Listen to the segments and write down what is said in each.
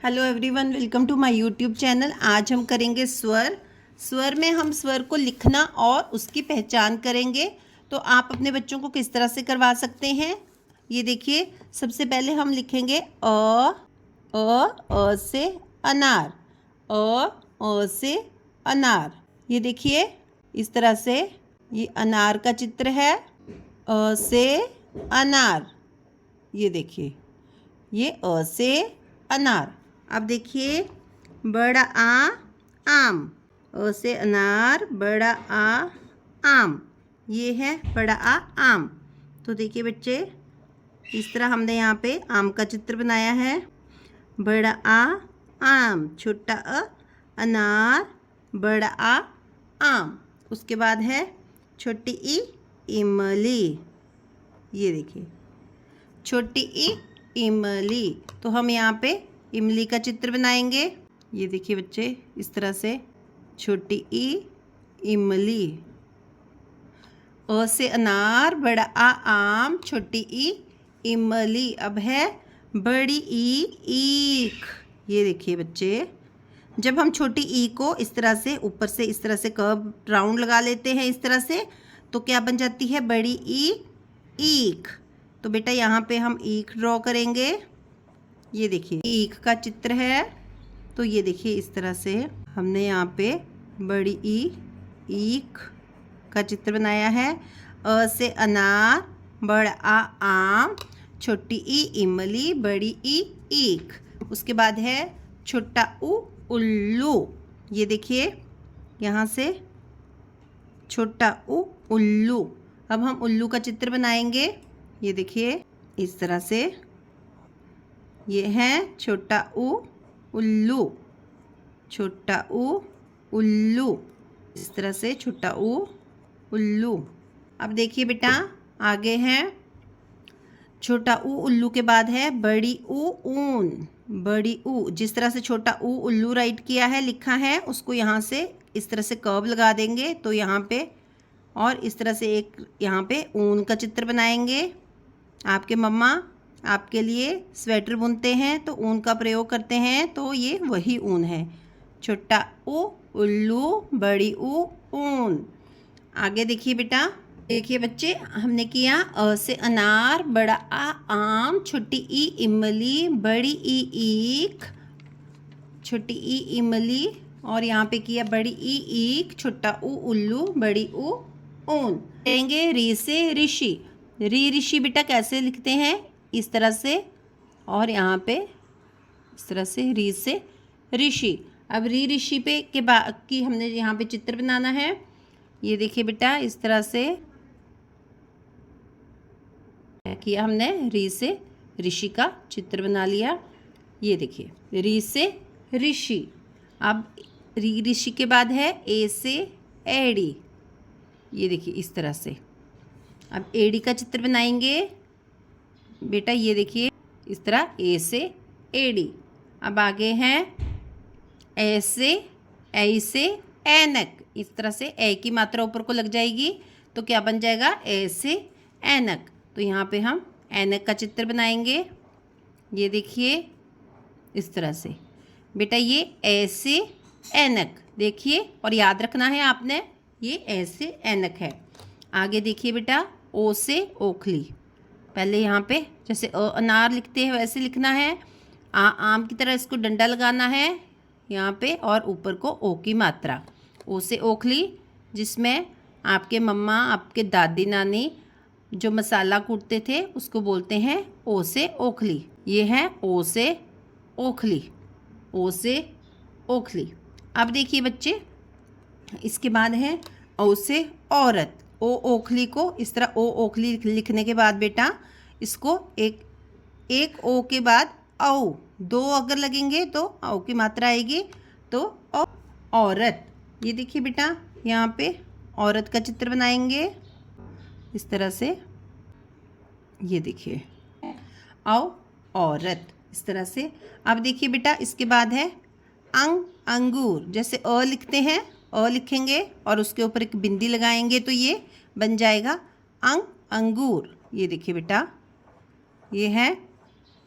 Hello everyone, welcome to my YouTube channel. आज हम करेंगे स्वर में हम स्वर को लिखना और उसकी पहचान करेंगे। तो आप अपने बच्चों को किस तरह से करवा सकते हैं, ये देखिए। सबसे पहले हम लिखेंगे अ से अनार, अ से अनार। ये देखिए इस तरह से, ये अनार का चित्र है। अ से अनार, ये देखिए, ये अ से अनार। अब देखिए बड़ा आ आम, अ से अनार, बड़ा आ आम, ये है बड़ा आ आम। तो देखिए बच्चे, इस तरह हमने यहाँ पे आम का चित्र बनाया है। बड़ा आ आम, छोटा अ अनार, बड़ा आ आम। उसके बाद है छोटी ई इमली, ये देखिए छोटी ई इमली। तो हम यहाँ पे इमली का चित्र बनाएंगे। ये देखिए बच्चे, इस तरह से छोटी ई इमली। अ से अनार, बड़ा आ आम, छोटी ई इमली। अब है बड़ी ई ईख। ये देखिए बच्चे, जब हम छोटी ई को इस तरह से ऊपर से इस तरह से कर्व राउंड लगा लेते हैं इस तरह से, तो क्या बन जाती है? बड़ी ई ईख। तो बेटा यहाँ पे हम ईख ड्रॉ करेंगे। ये देखिए ईख का चित्र है। तो ये देखिए इस तरह से हमने यहाँ पे बड़ी ई ईख का चित्र बनाया है। अ से अनार, बड़ा आ आम, छोटी ई इमली, बड़ी ई ईख। उसके बाद है छोटा उ उल्लू। ये देखिए यहाँ से छोटा उ उल्लू। अब हम उल्लू का चित्र बनाएंगे। ये देखिए इस तरह से, ये है छोटा उ उल्लू, छोटा उ उल्लू। इस तरह से छोटा उ उल्लू। अब देखिए बेटा आगे है छोटा उ उल्लू के बाद है बड़ी ऊ ऊन, बड़ी ऊ। जिस तरह से छोटा उ उल्लू राइट किया है, लिखा है, उसको यहाँ से इस तरह से कर्व लगा देंगे। तो यहाँ पे और इस तरह से एक यहाँ पे ऊन का चित्र बनाएंगे। आपके मम्मा आपके लिए स्वेटर बुनते हैं तो ऊन का प्रयोग करते हैं, तो ये वही ऊन है। छोटा उ उल्लू, बड़ी ऊ ऊन। आगे देखिए बेटा, देखिए बच्चे, हमने किया अ से अनार, बड़ा आ आम, छोटी ई इमली, बड़ी ई ईख, छोटी ई इमली। और यहाँ पे किया बड़ी ई ईख, छोटा उ उल्लू, बड़ी ऊ ऊन। करेंगे री से ऋषि। री ऋषि बेटा कैसे लिखते हैं? इस तरह से, और यहाँ पे इस तरह से री से ऋषि। अब री ऋषि पे के बाद की हमने यहाँ पे चित्र बनाना है। ये देखिए बेटा इस तरह से किया हमने, री से ऋषि का चित्र बना लिया। ये देखिए री से ऋषि। अब री ऋषि के बाद है ए से एड़ी। ये देखिए इस तरह से, अब एड़ी का चित्र बनाएंगे बेटा। ये देखिए इस तरह ए से एड़ी। अब आगे हैं ऐ से ऐनक। इस तरह से ए की मात्रा ऊपर को लग जाएगी तो क्या बन जाएगा? ए से ऐनक। तो यहाँ पे हम ऐनक का चित्र बनाएंगे। ये देखिए इस तरह से बेटा, ये ए से ऐनक देखिए, और याद रखना है आपने, ये ए से ऐनक है। आगे देखिए बेटा ओ से ओखली। पहले यहाँ पे जैसे अ अनार लिखते हैं वैसे लिखना है। आ आम की तरह इसको डंडा लगाना है यहाँ पे, और ऊपर को ओ की मात्रा। ओ से ओखली, जिसमें आपके मम्मा आपके दादी नानी जो मसाला कूटते थे उसको बोलते हैं ओ से ओखली। ये है ओ से ओखली, ओ से ओखली। अब देखिए बच्चे, इसके बाद है ओ से औरत। ओ ओखली को इस तरह ओ ओखली लिखने के बाद बेटा इसको एक ओ के बाद औ, दो अगर लगेंगे तो औ की मात्रा आएगी, तो औरत। ये देखिए बेटा यहाँ पे औरत का चित्र बनाएंगे इस तरह से। ये देखिए औ औरत, इस तरह से। अब देखिए बेटा इसके बाद है अंगूर। जैसे अ लिखते हैं, अ लिखेंगे और उसके ऊपर एक बिंदी लगाएंगे तो ये बन जाएगा अंगूर। ये देखिए बेटा, ये है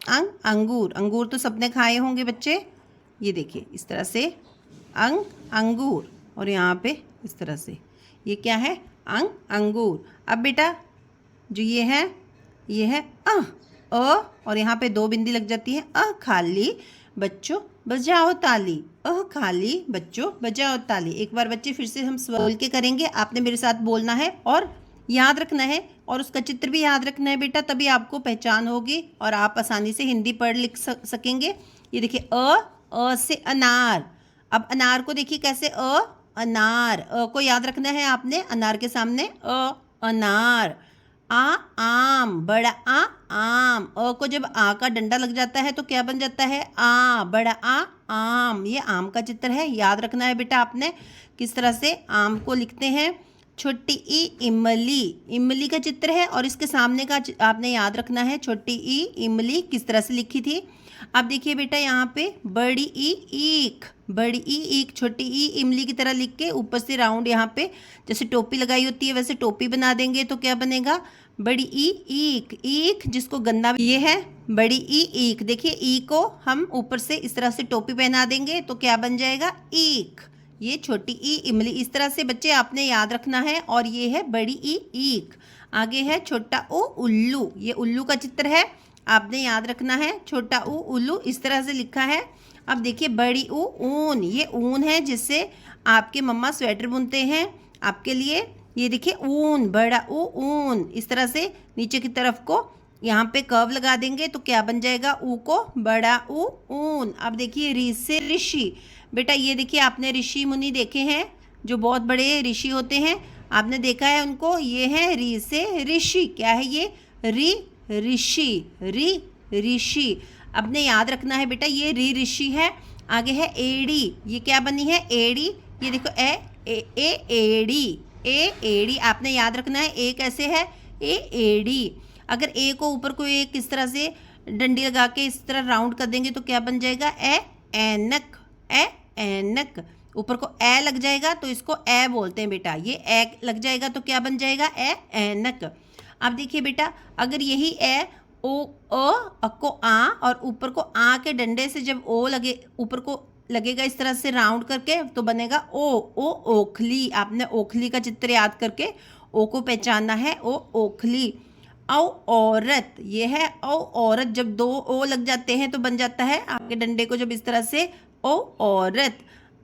अंगूर। अंगूर तो सबने खाए होंगे बच्चे। ये देखिए इस तरह से अंगूर, और यहाँ पे इस तरह से ये क्या है, अंगूर। अब बेटा जो ये है और यहाँ पे 2 बिंदी लग जाती है। खाली बच्चों बजाओ ताली, खाली बच्चों बजाओ ताली। एक बार बच्चे फिर से हम बोल के करेंगे, आपने मेरे साथ बोलना है और याद रखना है, और उसका चित्र भी याद रखना है बेटा, तभी आपको पहचान होगी और आप आसानी से हिंदी पढ़ लिख सकेंगे। ये देखिए अ से अनार। अब अनार को देखिए कैसे, अनार, को याद रखना है आपने अनार के सामने, अनार। आम, बड़ा आम। को जब आ का डंडा लग जाता है तो क्या बन जाता है, बड़ा आम। ये आम का चित्र है, याद रखना है बेटा आपने किस तरह से आम को लिखते हैं। छोटी ई इमली, इमली का चित्र है, और इसके सामने का आपने याद रखना है छोटी ई इमली किस तरह से लिखी थी। अब देखिए बेटा यहाँ पे बड़ी ई ईख, बड़ी ई ईख, छोटी ई इमली की तरह लिख के ऊपर से राउंड यहाँ पे जैसे टोपी लगाई होती है वैसे टोपी बना देंगे तो क्या बनेगा, बड़ी ई ईख। ईख जिसको गंदा, ये है बड़ी ई ईख। देखिए ई को हम ऊपर से इस तरह से टोपी पहना देंगे तो क्या बन जाएगा, ईख। ये छोटी ई इमली, इस तरह से बच्चे आपने याद रखना है। और ये है बड़ी ई ईख। आगे है छोटा ऊ उल्लू, ये उल्लू का चित्र है, आपने याद रखना है। छोटा ऊ उल्लू इस तरह से लिखा है। अब देखिए बड़ी ऊ ऊन, ये ऊन है जिससे आपके मम्मा स्वेटर बुनते हैं आपके लिए। ये देखिए ऊन, बड़ा ऊ ऊन। इस तरह से नीचे की तरफ को यहाँ पे कर्व लगा देंगे तो क्या बन जाएगा, ऊ को बड़ा ऊ ऊन। अब देखिए री से ऋषि। बेटा ये देखिए आपने ऋषि मुनि देखे हैं, जो बहुत बड़े ऋषि होते हैं, आपने देखा है उनको। ये है री से ऋषि, क्या है ये, री ऋषि, री ऋषि। अपने याद रखना है बेटा, ये री ऋषि है। आगे है एड़ी, ये क्या बनी है, एड़ी। ये देखो एड़ी, एड़ी आपने याद रखना है। ए कैसे है, एड़ी। अगर ए को ऊपर को एक इस तरह से डंडी लगा के इस तरह राउंड कर देंगे तो क्या बन जाएगा, ऐनक, ऐनक। ऊपर को ए लग जाएगा तो इसको ए बोलते हैं बेटा। ये ए लग जाएगा तो क्या बन जाएगा, ऐनक। अब देखिए बेटा अगर यही ए ओ अ को आ, और ऊपर को आ के डंडे से जब ओ लगे, ऊपर को लगेगा इस तरह से राउंड करके तो बनेगा ओ ओखली। आपने ओखली का चित्र याद करके ओ को पहचानना है, ओ ओखली। औ औरत, ये है औ औरत, जब 2 ओ लग जाते हैं तो बन जाता है आपके डंडे को जब इस तरह से, ओ औरत।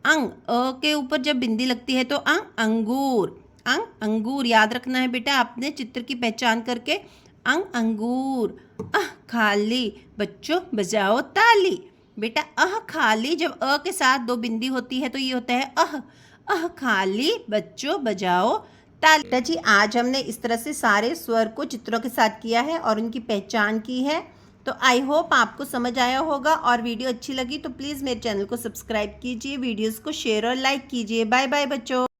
अंग, अ के ऊपर जब बिंदी लगती है तो अंगूर, अंगूर। याद रखना है बेटा आपने चित्र की पहचान करके, अंगूर। खाली बच्चों बजाओ ताली। बेटा खाली जब अ के साथ 2 बिंदी होती है तो ये होता है खाली बच्चों बजाओ ताली। जी आज हमने इस तरह से सारे स्वर को चित्रों के साथ किया है और उनकी पहचान की है। तो आई होप आपको समझ आया होगा, और वीडियो अच्छी लगी तो प्लीज़ मेरे चैनल को सब्सक्राइब कीजिए, वीडियोस को शेयर और लाइक कीजिए। बाय बाय बच्चों।